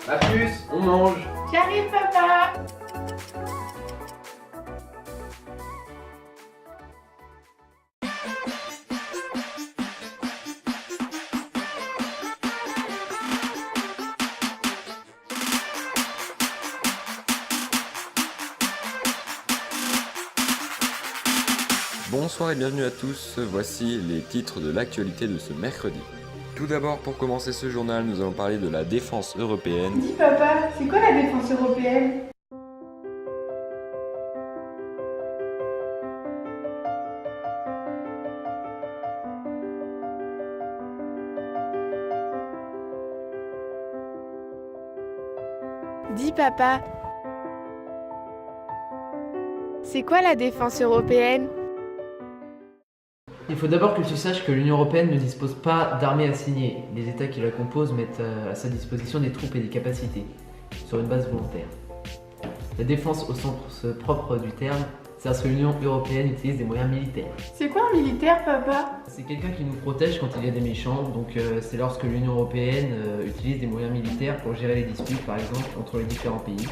À plus, on mange. J'arrive, papa. Bonsoir et bienvenue à tous, voici les titres de l'actualité de ce mercredi. Tout d'abord, pour commencer ce journal, nous allons parler de la défense européenne. Dis, papa, c'est quoi la défense européenne? Dis, papa, c'est quoi la défense européenne? Il faut d'abord que tu saches que l'Union Européenne ne dispose pas d'armée assignée. Les États qui la composent mettent à sa disposition des troupes et des capacités, sur une base volontaire. La défense au sens propre du terme, c'est à ce que l'Union Européenne utilise des moyens militaires. C'est quoi un militaire, papa? C'est quelqu'un qui nous protège quand il y a des méchants, donc c'est lorsque l'Union Européenne utilise des moyens militaires pour gérer les disputes, par exemple, entre les différents pays.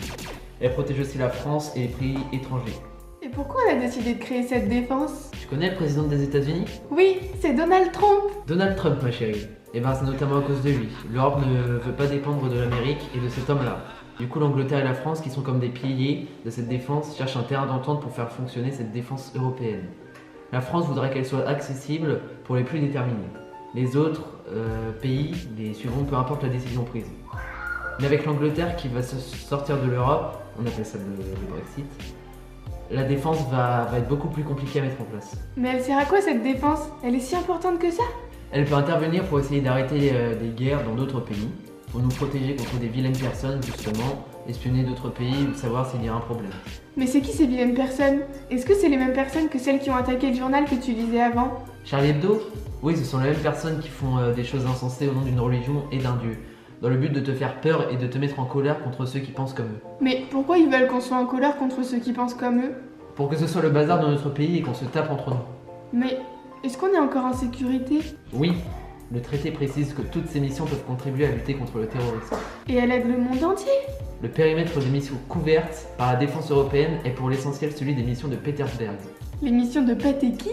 Elle protège aussi la France et les pays étrangers. Et pourquoi on a décidé de créer cette défense? Tu connais le président des États-Unis ? Oui, c'est Donald Trump. Donald Trump, ma chérie. Et ben c'est notamment à cause de lui. L'Europe ne veut pas dépendre de l'Amérique et de cet homme-là. Du coup, l'Angleterre et la France, qui sont comme des piliers de cette défense, cherchent un terrain d'entente pour faire fonctionner cette défense européenne. La France voudrait qu'elle soit accessible pour les plus déterminés. Les autres pays les suivront peu importe la décision prise. Mais avec l'Angleterre qui va sortir de l'Europe, on appelle ça le Brexit, la défense va être beaucoup plus compliquée à mettre en place. Mais elle sert à quoi cette défense? Elle est si importante que ça? Elle peut intervenir pour essayer d'arrêter des guerres dans d'autres pays, pour nous protéger contre des vilaines personnes justement, espionner d'autres pays ou savoir s'il y a un problème. Mais c'est qui ces vilaines personnes? Est-ce que c'est les mêmes personnes que celles qui ont attaqué le journal que tu lisais avant? Charlie Hebdo ? Oui, ce sont les mêmes personnes qui font des choses insensées au nom d'une religion et d'un dieu, dans le but de te faire peur et de te mettre en colère contre ceux qui pensent comme eux. Mais pourquoi ils veulent qu'on soit en colère contre ceux qui pensent comme eux? Pour que ce soit le bazar dans notre pays et qu'on se tape entre nous. Mais est-ce qu'on est encore en sécurité? Oui, le traité précise que toutes ces missions peuvent contribuer à lutter contre le terrorisme. Et elle aide le monde entier? Le périmètre des missions couvertes par la défense européenne est pour l'essentiel celui des missions de Petersberg. Les missions de Pat et qui?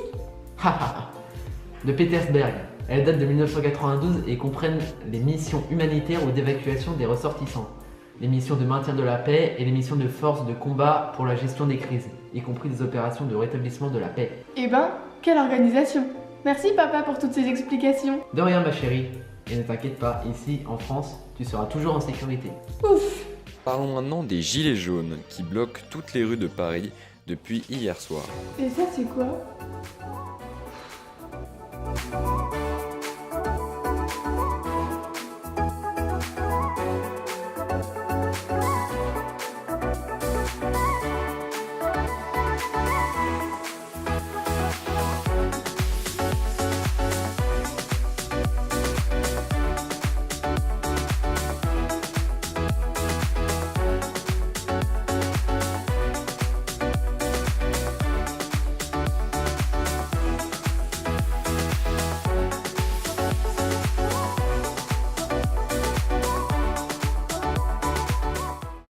De Petersberg. Elles datent de 1992 et comprennent les missions humanitaires ou d'évacuation des ressortissants, les missions de maintien de la paix et les missions de force de combat pour la gestion des crises, y compris des opérations de rétablissement de la paix. Eh ben, quelle organisation! Merci papa pour toutes ces explications. De rien ma chérie, et ne t'inquiète pas, ici en France, tu seras toujours en sécurité. Ouf! Parlons maintenant des gilets jaunes qui bloquent toutes les rues de Paris depuis hier soir. Et ça c'est quoi?